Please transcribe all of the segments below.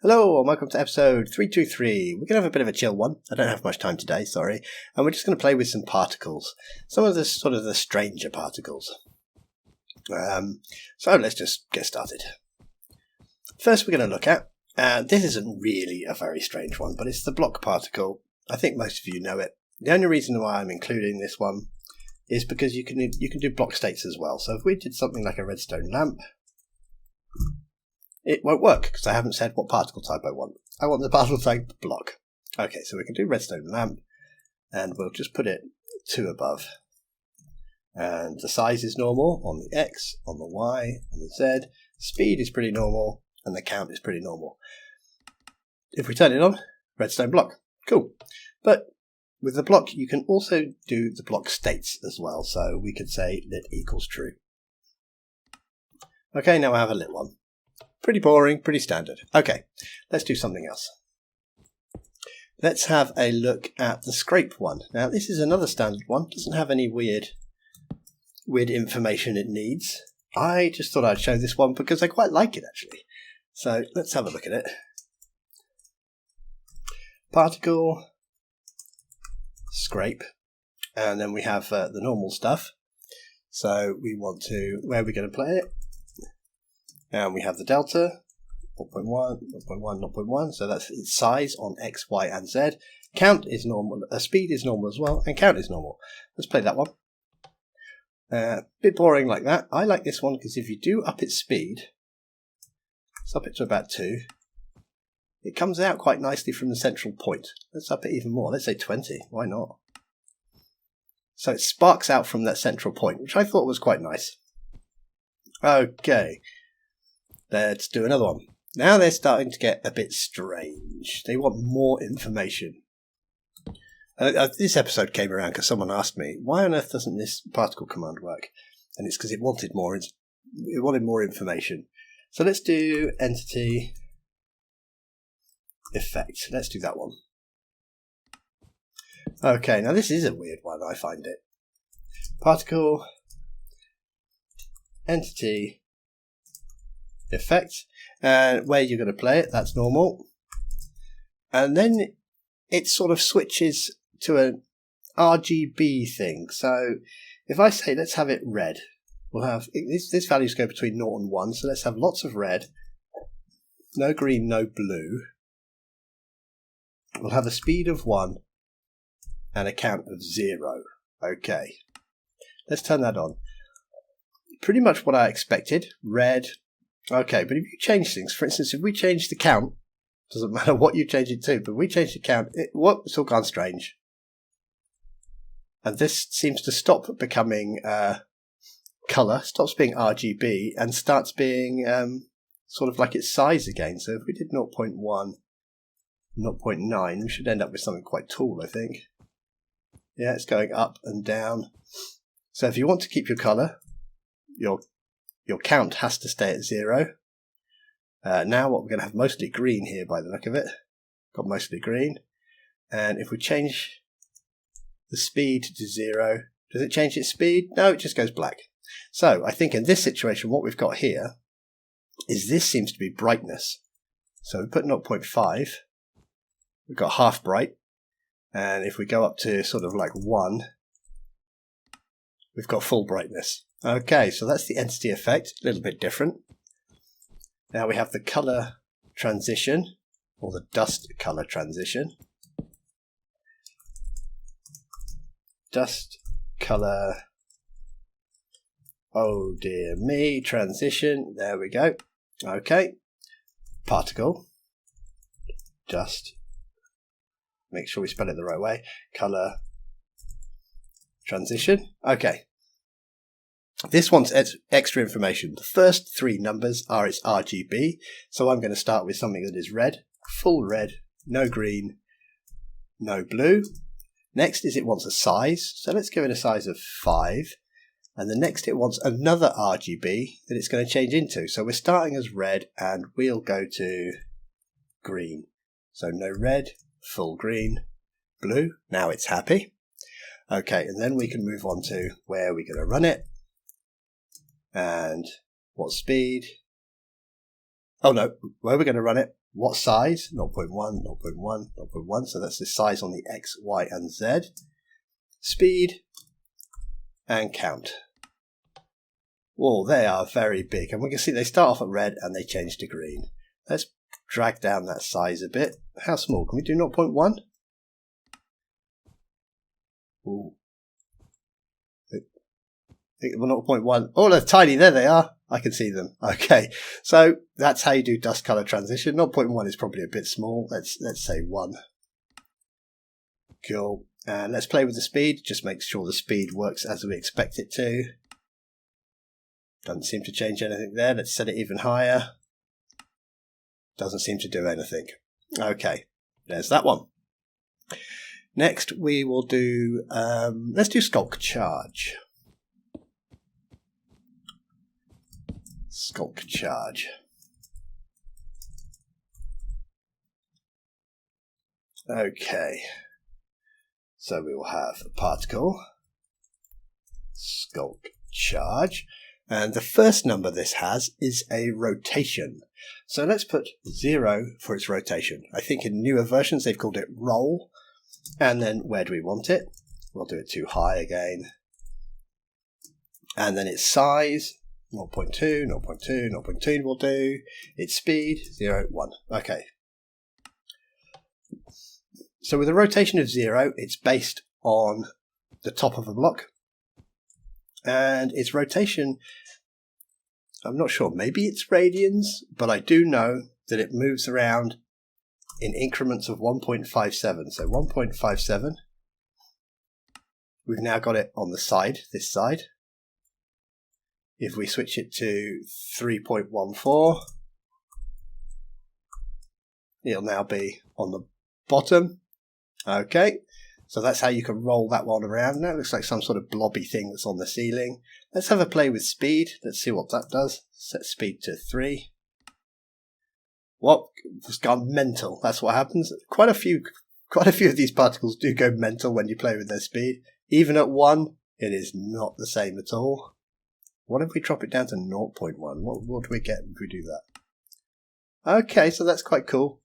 Hello and welcome to episode 323. We're going to have a bit of a chill one. I don't have much time today, sorry. And we're just going to play with some particles. Some of the sort of the stranger particles. So let's just get started. First we're going to look at, this isn't really a very strange one, but it's the block particle. I think most of you know it. The only reason why I'm including this one is because you can do block states as well. So if we did something like a redstone lamp, it won't work because I haven't said what particle type I want. I want the particle type block. Okay, so we can do redstone lamp and we'll just put it 2 above. And the size is normal on the X, on the Y, on the Z. Speed is pretty normal and the count is pretty normal. If we turn it on, redstone block. Cool. But with the block, you can also do the block states as well. So we could say lit equals true. Okay, now I have a lit one. Pretty boring, pretty standard. Okay, let's do something else. Let's have a look at the scrape one. Now this is another standard one. Doesn't have any weird information it needs. I just thought I'd show this one because I quite like it actually. So let's have a look at it. Particle, scrape, and then we have the normal stuff. So we want to, where are we going to play it? And we have the delta, 0.1, 0.1, 0.1, so that's its size on X, Y, and Z. Count is normal, speed is normal as well, and count is normal. Let's play that one. Bit boring like that. I like this one because if you do up its speed, let's up it to about 2, it comes out quite nicely from the central point. Let's up it even more, let's say 20, why not? So it sparks out from that central point, which I thought was quite nice. Okay. Let's do another one. Now they're starting to get a bit strange. They want more information. This episode came around because someone asked me, why on earth doesn't this particle command work? And it's because it wanted more information. So let's do entity effect. Let's do that one. Okay, now this is a weird one, I find it. Particle entity effect, and where you're going to play it, that's normal. And then it sort of switches to an RGB thing. So if I say let's have it red, we'll have this values go between 0 and 1, so let's have lots of red, no green, no blue. We'll have a speed of 1 and a count of 0. Okay, let's turn that on. Pretty much what I expected. Red. Okay, but if you change things, for instance, if we change the count, doesn't matter what you change it to, but we change the count, it's all gone strange. And this seems to stop becoming colour, stops being RGB, and starts being sort of like its size again. So if we did 0.1, 0.9, we should end up with something quite tall, I think. Yeah, it's going up and down. So if you want to keep your colour, your count has to stay at 0. Now what we're going to have mostly green here by the look of it. Got mostly green. And if we change the speed to 0, does it change its speed? No, it just goes black. So I think in this situation what we've got here is this seems to be brightness. So we put 0.5, we've got half bright. And if we go up to sort of like 1, we've got full brightness. Okay, so that's the entity effect, a little bit different. Now we have the color transition, or the dust color transition. Dust color, oh dear me, transition, there we go. Okay, particle, dust, make sure we spell it the right way, color transition, okay. This one's extra information. The first 3 numbers are its RGB, so I'm going to start with something that is red, full red, no green, no blue. Next is it wants a size, so let's give it a size of 5. And the next it wants another RGB that it's going to change into. So we're starting as red and we'll go to green. So no red, full green, blue. Now it's happy. Okay, and then we can move on to where we're going to run it. And what speed? Oh no, where we're going to run it. What size? 0.1, 0.1, 0.1. So that's the size on the X, Y, and Z. Speed and count. Oh, they are very big. And we can see they start off at red and they change to green. Let's drag down that size a bit. How small? Can we do 0.1? Ooh. 0.1. Oh, they're tiny. There they are. I can see them. Okay, so that's how you do dust color transition. 0.1 is probably a bit small. Let's say 1. Cool. And let's play with the speed. Just make sure the speed works as we expect it to. Doesn't seem to change anything there. Let's set it even higher. Doesn't seem to do anything. Okay, there's that one. Next we will do, let's do Sculk Charge. Sculk Charge. Okay, so we will have a particle, Sculk Charge, and the first number this has is a rotation. So let's put 0 for its rotation. I think in newer versions they've called it roll. And then where do we want it? We'll do it too high again. And then its size, 0.2, 0.2, 0.2 will do. Its speed, 0, 1. Okay. So with a rotation of 0, it's based on the top of a block. And its rotation, I'm not sure, maybe it's radians, but I do know that it moves around in increments of 1.57. So 1.57. We've now got it on the side, this side. If we switch it to 3.14, it'll now be on the bottom. Okay, so that's how you can roll that one around. Now it looks like some sort of blobby thing that's on the ceiling. Let's have a play with speed. Let's see what that does. Set speed to 3. What? It's gone mental. That's what happens. Quite a few of these particles do go mental when you play with their speed. Even at 1, it is not the same at all. What if we drop it down to 0.1? What do we get if we do that? Okay, so that's quite cool.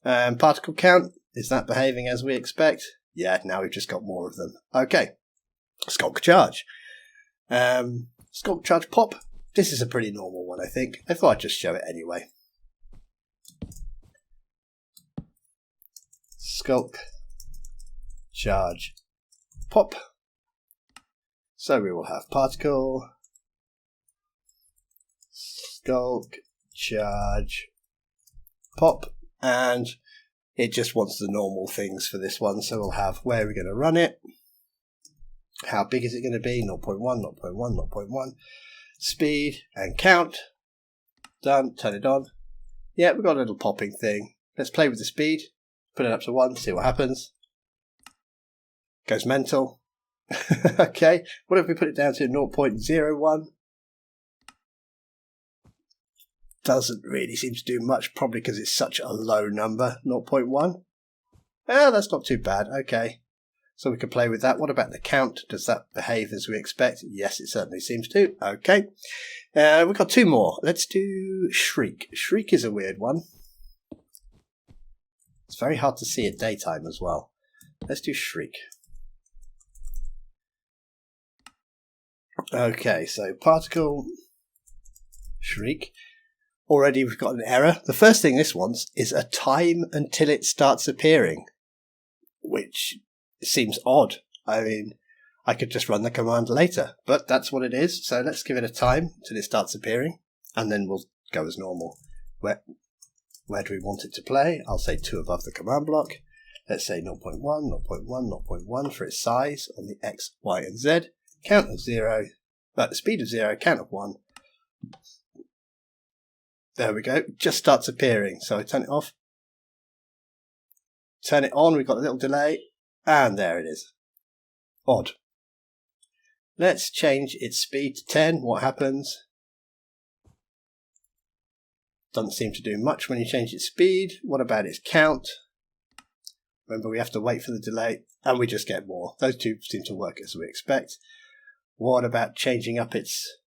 Particle count, is that behaving as we expect? Yeah, now we've just got more of them. Okay, Sculk Charge. Sculk Charge Pop. This is a pretty normal one, I think. I thought I'd just show it anyway. Sculk Charge Pop. So we will have particle, Sculk Charge Pop, and it just wants the normal things for this one. So we'll have where we're going to run it, how big is it going to be, 0.1, 0.1, 0.1, speed and count. Done, turn it on. Yeah, we've got a little popping thing. Let's play with the speed, put it up to 1, see what happens. Goes mental. Okay, what if we put it down to 0.01? Doesn't really seem to do much, probably because it's such a low number, 0.1. Ah, that's not too bad, okay. So we can play with that. What about the count? Does that behave as we expect? Yes, it certainly seems to. Okay. We've got 2 more. Let's do Shriek. Shriek is a weird one. It's very hard to see at daytime as well. Let's do Shriek. Okay, so particle, Shriek. Already we've got an error. The first thing this wants is a time until it starts appearing, which seems odd. I mean, I could just run the command later, but that's what it is. So let's give it a time till it starts appearing, and then we'll go as normal. Where do we want it to play? I'll say 2 above the command block. Let's say 0.1, 0.1, 0.1 for its size on the X, Y, and Z. Count of 0, the speed of 0, count of 1. There we go. It just starts appearing. So I turn it off. Turn it on. We've got a little delay. And there it is. Odd. Let's change its speed to 10. What happens? Doesn't seem to do much when you change its speed. What about its count? Remember, we have to wait for the delay. And we just get more. Those 2 seem to work as we expect. What about changing up its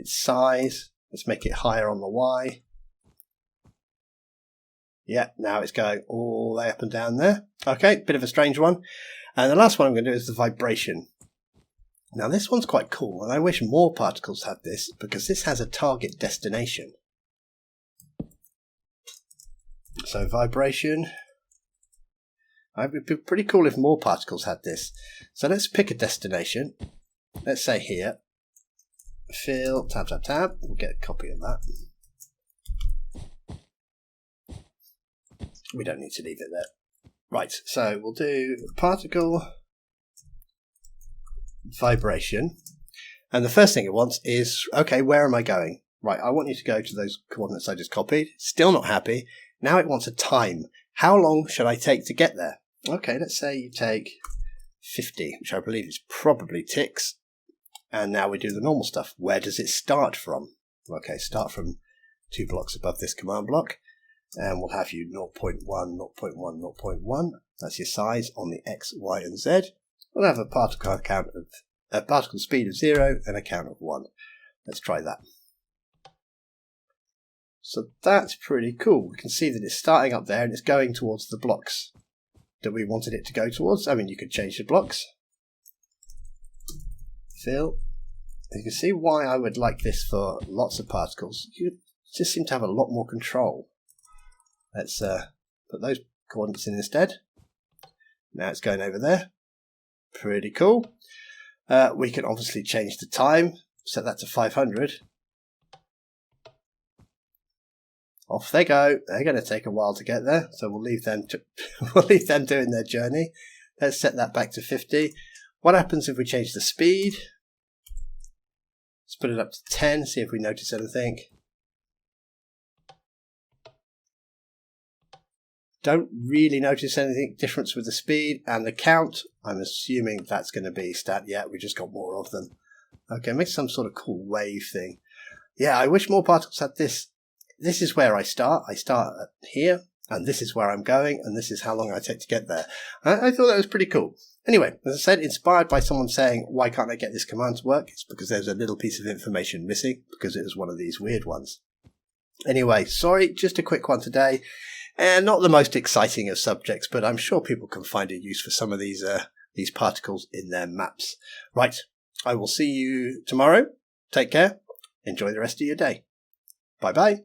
size? Let's make it higher on the Y. Yeah, now it's going all the way up and down there. Okay, bit of a strange one. And the last one I'm going to do is the vibration. Now this one's quite cool, and I wish more particles had this, because this has a target destination. So vibration. It would be pretty cool if more particles had this. So let's pick a destination. Let's say here. Fill, tab, tab, tab. We'll get a copy of that. We don't need to leave it there. Right, so we'll do particle vibration. And the first thing it wants is, okay, where am I going? Right, I want you to go to those coordinates I just copied. Still not happy. Now it wants a time. How long should I take to get there? Okay, let's say you take 50, which I believe is probably ticks. And now we do the normal stuff. Where does it start from? Okay, start from 2 blocks above this command block. And we'll have you 0.1, 0.1, 0.1. That's your size on the X, Y, and Z. We'll have a particle count of a particle speed of 0 and a count of 1. Let's try that. So that's pretty cool. We can see that it's starting up there and it's going towards the blocks that we wanted it to go towards. I mean, you could change the blocks. Fill. You can see why I would like this for lots of particles. You just seem to have a lot more control. Let's put those coordinates in instead. Now it's going over there. Pretty cool. We can obviously change the time, set that to 500. Off they go. They're going to take a while to get there, so we'll leave them doing their journey. Let's set that back to 50. What happens if we change the speed? Let's put it up to 10, see if we notice anything. Don't really notice anything difference with the speed and the count. I'm assuming that's going to be stat. Yeah, we just got more of them. Okay, make some sort of cool wave thing. Yeah, I wish more particles had this. This is where I start. I start here, and this is where I'm going, and this is how long I take to get there. I thought that was pretty cool. Anyway, as I said, inspired by someone saying, why can't I get this command to work? It's because there's a little piece of information missing, because it was one of these weird ones. Anyway, sorry, just a quick one today. And not the most exciting of subjects, but I'm sure people can find a use for some of these particles in their maps. Right, I will see you tomorrow. Take care. Enjoy the rest of your day. Bye-bye.